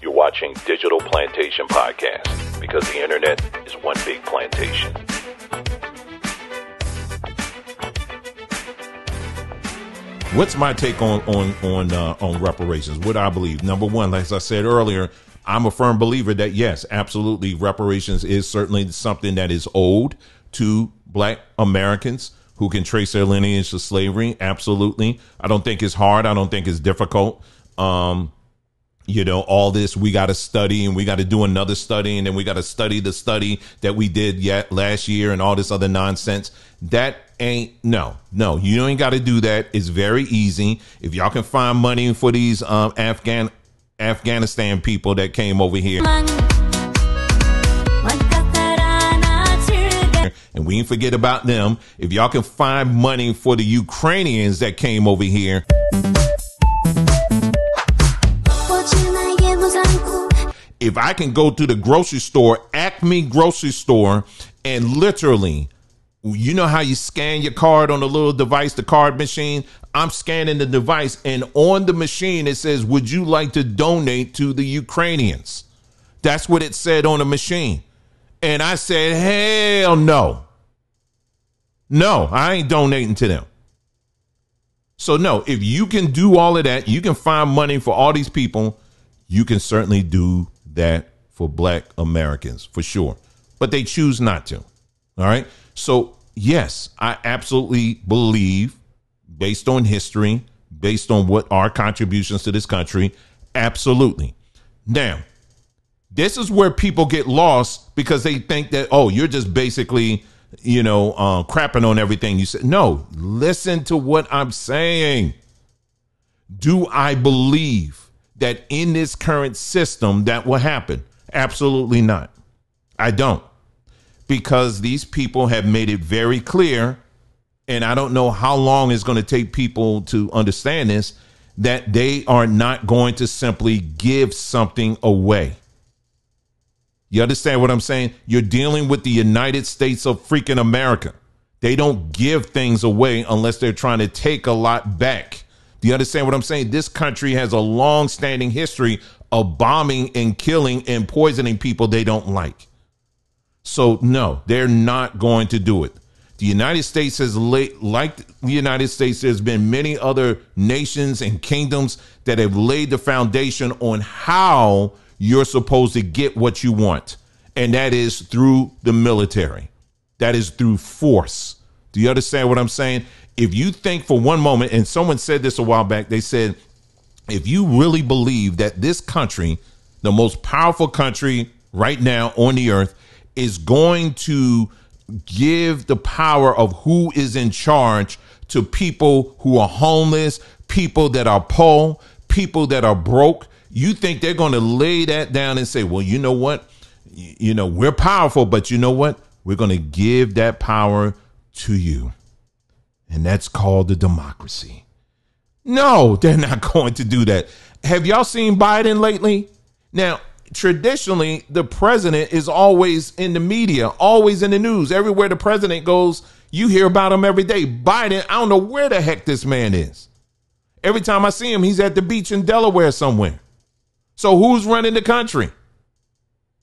You're watching Digital Plantation Podcast because the internet is one big plantation. What's my take on reparations? What I believe? Number one, as I said earlier, I'm a firm believer that yes, absolutely, reparations is certainly something that is owed to Black Americans who can trace their lineage to slavery. Absolutely. I don't think it's hard. I don't think it's difficult. All this, we got to study and we got to do another study and then we got to study the study that we did last year and all this other nonsense. That ain't no, you ain't got to do that. It's very easy. If y'all can find money for these Afghanistan people that came over here. And we ain't forget about them. If y'all can find money for the Ukrainians that came over here. If I can go to the grocery store, Acme grocery store, and literally, you know how you scan your card on the little device, the card machine? I'm scanning the device, and on the machine, it says, would you like to donate to the Ukrainians? That's what it said on the machine. And I said, hell no. No, I ain't donating to them. So no, if you can do all of that, you can find money for all these people, you can certainly do that for Black Americans, for sure. But they choose not to. All right. So, yes, I absolutely believe, based on history, based on what our contributions to this country, absolutely. Now, this is where people get lost because they think that, oh, you're just basically, crapping on everything you said. No, listen to what I'm saying. Do I believe that in this current system that will happen? Absolutely not. I don't. Because these people have made it very clear, and I don't know how long it's going to take people to understand this, that they are not going to simply give something away. You understand what I'm saying? You're dealing with the United States of freaking America. They don't give things away unless they're trying to take a lot back. Do you understand what I'm saying? This country has a long-standing history of bombing and killing and poisoning people they don't like. So, no, they're not going to do it. The United States has, like the United States, there's been many other nations and kingdoms that have laid the foundation on how you're supposed to get what you want. And that is through the military. That is through force. Do you understand what I'm saying? If you think for one moment, and someone said this a while back, they said, if you really believe that this country, the most powerful country right now on the earth, is going to give the power of who is in charge to people who are homeless, people that are poor, people that are broke, you think they're going to lay that down and say, well, you know what? We're powerful, but you know what? We're going to give that power to you. And that's called the democracy. No, they're not going to do that. Have y'all seen Biden lately? Now, traditionally, the president is always in the media, always in the news. Everywhere the president goes, you hear about him every day. Biden, I don't know where the heck this man is. Every time I see him, he's at the beach in Delaware somewhere. So who's running the country?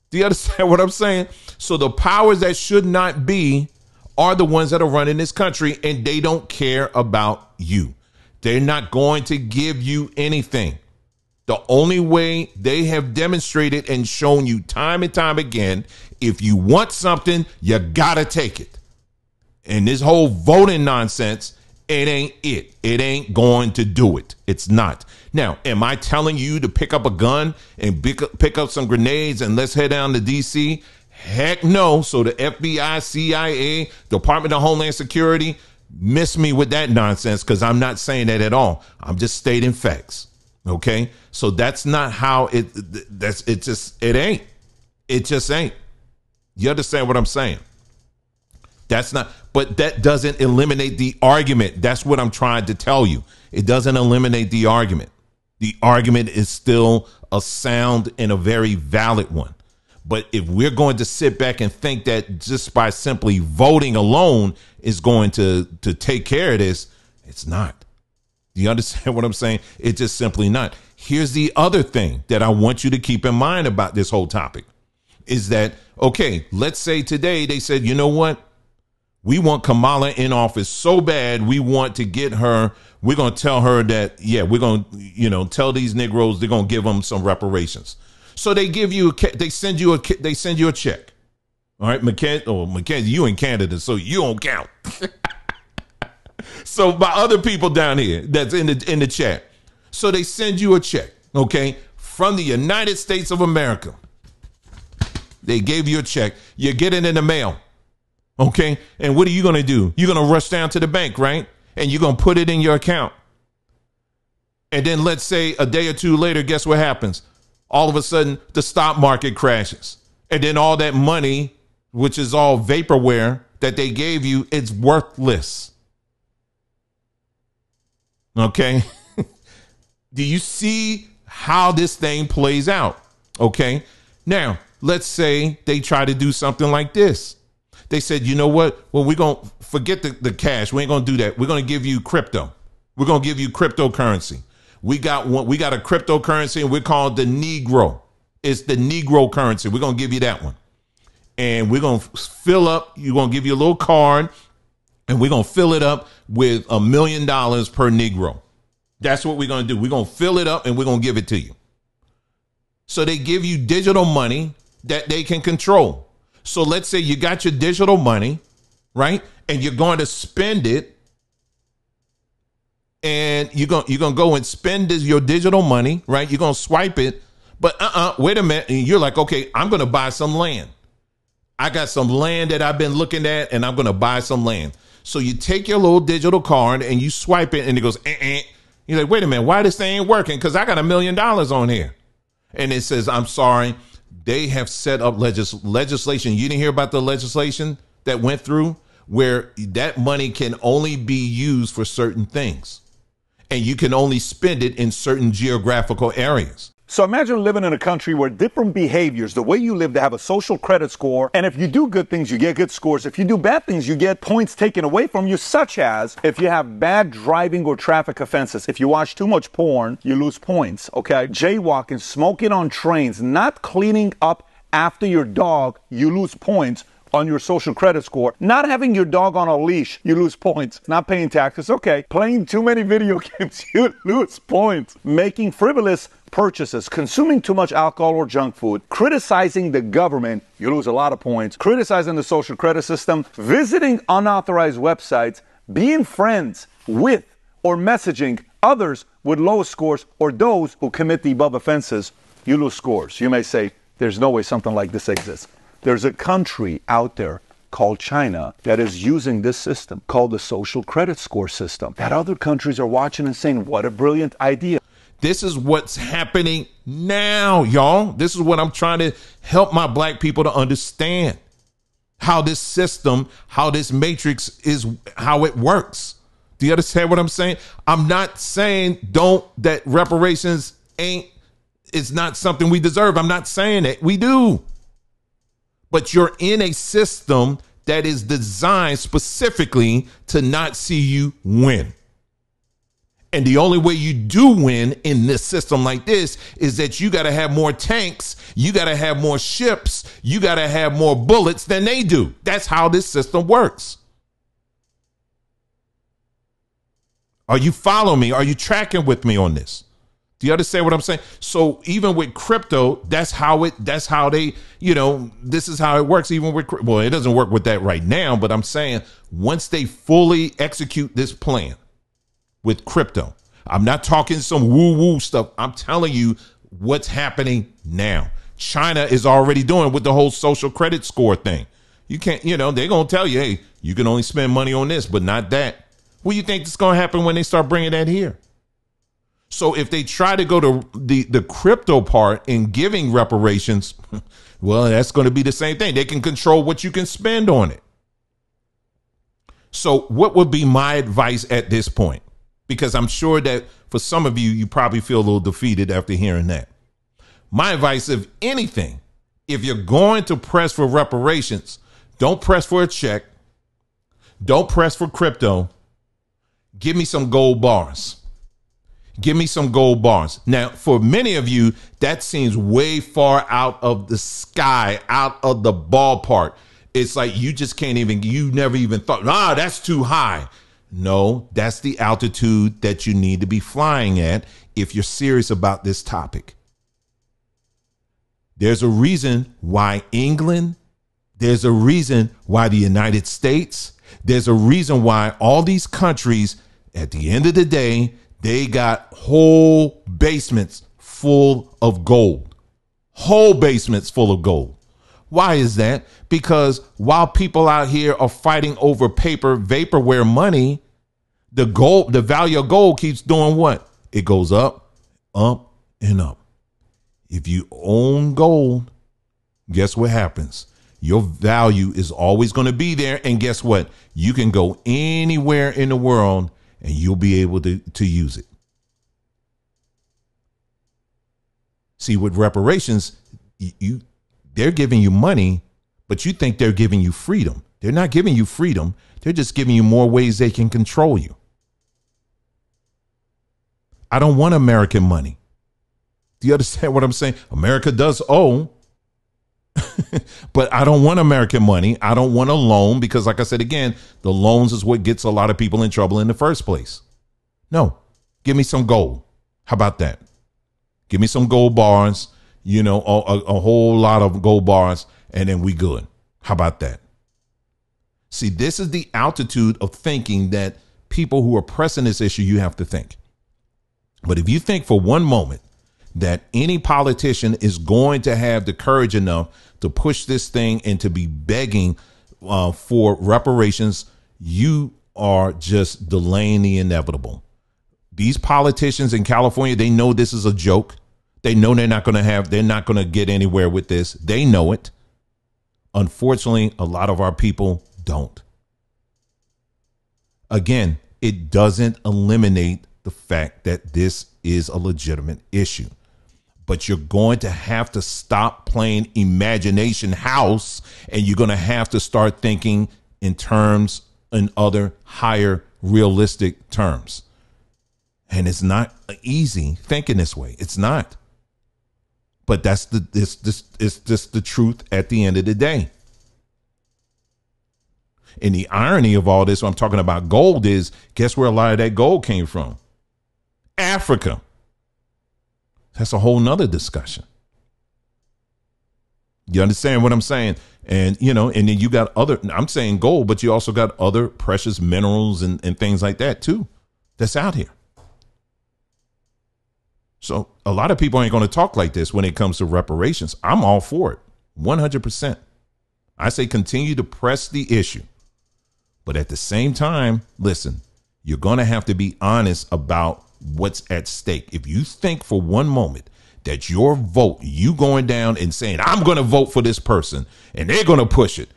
Do you understand what I'm saying? So the powers that should not be are the ones that are running this country, and they don't care about you. They're not going to give you anything. The only way they have demonstrated and shown you time and time again, if you want something, you gotta take it. And this whole voting nonsense, it ain't it. It ain't going to do it. It's not. Now, am I telling you to pick up a gun and pick up some grenades and let's head down to D.C.? Heck no. So the FBI, CIA, Department of Homeland Security, miss me with that nonsense, because I'm not saying that at all. I'm just stating facts. OK, so that's not how it ain't. It just ain't. You understand what I'm saying? That's not. But that doesn't eliminate the argument. That's what I'm trying to tell you. It doesn't eliminate the argument. The argument is still a sound and a very valid one. But if we're going to sit back and think that just by simply voting alone is going to take care of this, it's not. Do you understand what I'm saying? It's just simply not. here's the other thing that I want you to keep in mind about this whole topic is that, okay, let's say today they said, you know what? We want Kamala in office so bad. We want to get her. We're going to tell her that, yeah, we're going to, tell these Negroes they're going to give them some reparations. So they give you, they send you a check. All right, Mackenzie, you in Canada, so you don't count. So my other people down here that's in the chat. So they send you a check, okay, from the United States of America. They gave you a check. You get it in the mail. Okay. And what are you going to do? You're going to rush down to the bank, right? And you're going to put it in your account. And then let's say a day or two later, guess what happens? All of a sudden, the stock market crashes. And then all that money, which is all vaporware that they gave you, it's worthless. Okay. Do you see how this thing plays out? Okay. Now, let's say they try to do something like this. They said, you know what? Well, we're going to forget the cash. We ain't going to do that. We're going to give you crypto. We're going to give you cryptocurrency. We got a cryptocurrency and we're called the Negro. It's the Negro currency. We're going to give you that one. And we're going to fill up. You're going to give you a little card and we're going to fill it up with $1 million per Negro. That's what we're going to do. We're going to fill it up and we're going to give it to you. So they give you digital money that they can control. So let's say you got your digital money, right? And you're going to spend it. And you're going to go and spend your digital money, right? You're going to swipe it. But wait a minute. And you're like, okay, I'm going to buy some land. I got some land that I've been looking at and I'm going to buy some land. So you take your little digital card and you swipe it and it goes, You're like, wait a minute, why this thing ain't working? Because I got $1 million on here. And it says, I'm sorry. They have set up legislation. You didn't hear about the legislation that went through where that money can only be used for certain things. And you can only spend it in certain geographical areas. So imagine living in a country where different behaviors, the way you live, they have a social credit score. And if you do good things, you get good scores. If you do bad things, you get points taken away from you, such as if you have bad driving or traffic offenses. If you watch too much porn, you lose points, okay? Jaywalking, smoking on trains, not cleaning up after your dog, you lose points on your social credit score. Not having your dog on a leash, you lose points. Not paying taxes, okay. Playing too many video games, you lose points. Making frivolous purchases, consuming too much alcohol or junk food, criticizing the government, you lose a lot of points. Criticizing the social credit system, visiting unauthorized websites, being friends with or messaging others with low scores or those who commit the above offenses, you lose scores. You may say, there's no way something like this exists. There's a country out there called China that is using this system called the social credit score system that other countries are watching and saying, what a brilliant idea. This is what's happening now, y'all. This is what I'm trying to help my black people to understand. How this system, how this matrix is, how it works. Do you understand what I'm saying? I'm not saying that reparations it's not something we deserve. I'm not saying it. We do. But you're in a system that is designed specifically to not see you win. And the only way you do win in this system like this is that you got to have more tanks. You got to have more ships. You got to have more bullets than they do. That's how this system works. Are you following me? Are you tracking with me on this? Do you understand what I'm saying? So even with crypto, that's how they, this is how it works. Even with, well, it doesn't work with that right now, but I'm saying once they fully execute this plan with crypto, I'm not talking some woo-woo stuff. I'm telling you what's happening now. China is already doing with the whole social credit score thing. You can't, they're going to tell you, hey, you can only spend money on this, but not that. What do you think is going to happen when they start bringing that here? So if they try to go to the crypto part in giving reparations, well, that's going to be the same thing. They can control what you can spend on it. So what would be my advice at this point? Because I'm sure that for some of you, you probably feel a little defeated after hearing that. My advice, if anything, if you're going to press for reparations, don't press for a check. Don't press for crypto. Give me some gold bars. Give me some gold bars. Now, for many of you, that seems way far out of the sky, out of the ballpark. It's like you just can't even, you never even thought, that's too high. No, that's the altitude that you need to be flying at if you're serious about this topic. There's a reason why England, there's a reason why the United States, there's a reason why all these countries, at the end of the day, they got whole basements full of gold. Whole basements full of gold. Why is that? Because while people out here are fighting over paper, vaporware money, the value of gold keeps doing what? It goes up, up, and up. If you own gold, guess what happens? Your value is always going to be there. And guess what? You can go anywhere in the world and you'll be able to use it. See, with reparations, they're giving you money, but you think they're giving you freedom. They're not giving you freedom. They're just giving you more ways they can control you. I don't want American money. Do you understand what I'm saying? America does owe, but I don't want American money. I don't want a loan because, like I said, again, the loans is what gets a lot of people in trouble in the first place. No, give me some gold. How about that? Give me some gold bars, a whole lot of gold bars, and then we good. How about that? See, this is the altitude of thinking that people who are pressing this issue, you have to think. But if you think for one moment that any politician is going to have the courage enough to push this thing and to be begging for reparations, you are just delaying the inevitable. These politicians in California, they know this is a joke. They know they're not going to get anywhere with this. They know it. Unfortunately, a lot of our people don't. Again, it doesn't eliminate the fact that this is a legitimate issue. But you're going to have to stop playing imagination house, and you're going to have to start thinking in terms in other higher realistic terms. And it's not easy thinking this way. It's not. But that's it's just the truth at the end of the day. And the irony of all this, when I'm talking about gold, is guess where a lot of that gold came from? Africa. That's a whole nother discussion. You understand what I'm saying? And, and then you got I'm saying gold, but you also got other precious minerals and things like that too, that's out here. So a lot of people ain't going to talk like this when it comes to reparations. I'm all for it. 100%. I say continue to press the issue. But at the same time, listen, you're going to have to be honest about what's at stake. If you think for one moment that your vote, you going down and saying, I'm going to vote for this person and they're going to push it.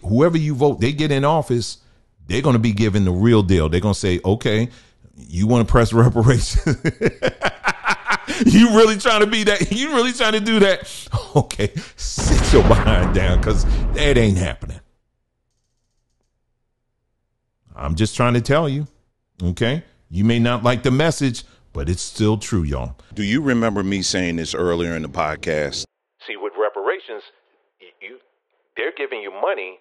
Whoever you vote, they get in office, they're going to be given the real deal. They're going to say, okay, you want to press reparations? You really trying to be that? You really trying to do that? Okay, sit your behind down because that ain't happening. I'm just trying to tell you, okay? You may not like the message, but it's still true, y'all. Do you remember me saying this earlier in the podcast? See, with reparations, they're giving you money,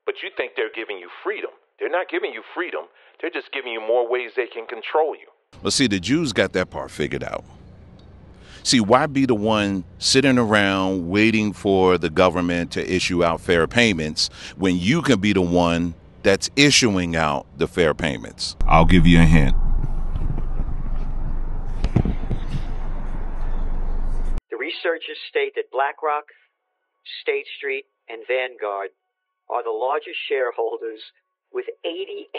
but you think they're giving you freedom. They're not giving you freedom. They're just giving you more ways they can control you. Well, see, the Jews got that part figured out. See, why be the one sitting around waiting for the government to issue out fair payments when you can be the one that's issuing out the fair payments? I'll give you a hint. The researchers state that BlackRock, State Street, and Vanguard are the largest shareholders with 88%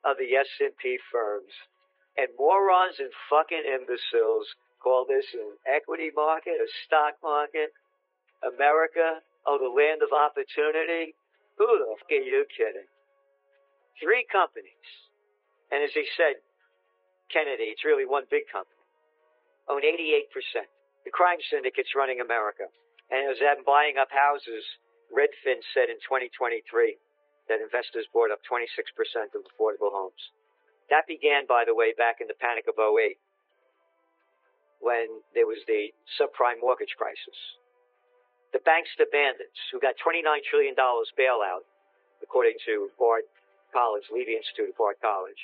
of the S&P firms. And morons and fucking imbeciles call this an equity market, a stock market. America, the land of opportunity. Who the fuck are you kidding? 3 companies. And as they said, Kennedy, it's really one big company, own 88%. The crime syndicates running America. And as them buying up houses, Redfin said in 2023 that investors bought up 26% of affordable homes. That began, by the way, back in the Panic of '08, when there was the subprime mortgage crisis. The bankster bandits who got $29 trillion bailout, according to Bard College, Levy Institute of Bard College.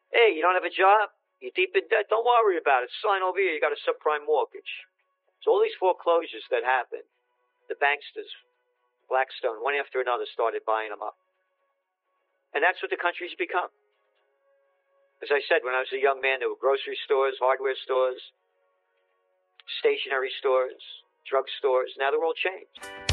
Hey, you don't have a job? You're deep in debt? Don't worry about it. Sign over here. You got a subprime mortgage. So all these foreclosures that happened, the banksters, Blackstone, one after another, started buying them up. And that's what the country's become. As I said, when I was a young man, there were grocery stores, hardware stores, stationery stores, drug stores. Now they're all changed.